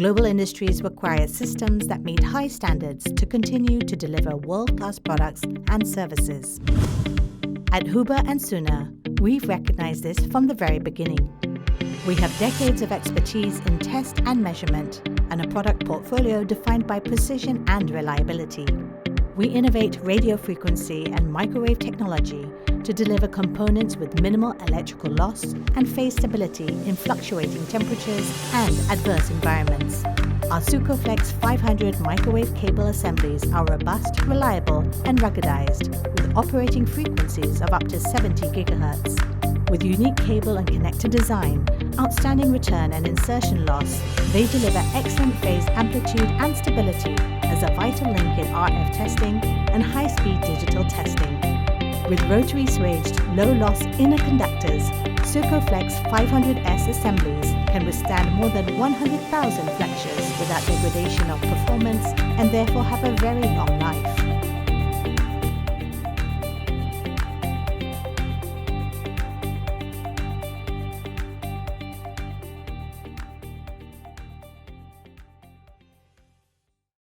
global industries require systems that meet high standards to continue to deliver world-class products and services. At HUBER+SUHNER, we've recognized this from the very beginning. We have decades of expertise in test and measurement and a product portfolio defined by precision and reliability. We innovate radio frequency and microwave technology to deliver components with minimal electrical loss and phase stability in fluctuating temperatures and adverse environments. Our SUCOFLEX 500 microwave cable assemblies are robust, reliable, and ruggedized, with operating frequencies of up to 70 GHz. With unique cable and connector design, outstanding return and insertion loss, they deliver excellent phase amplitude and stability as a vital link in RF testing and high-speed digital testing. With rotary swaged, low-loss inner conductors, SUCOFLEX 500S assemblies can withstand more than 100,000 flexures without degradation of performance and therefore have a very long life.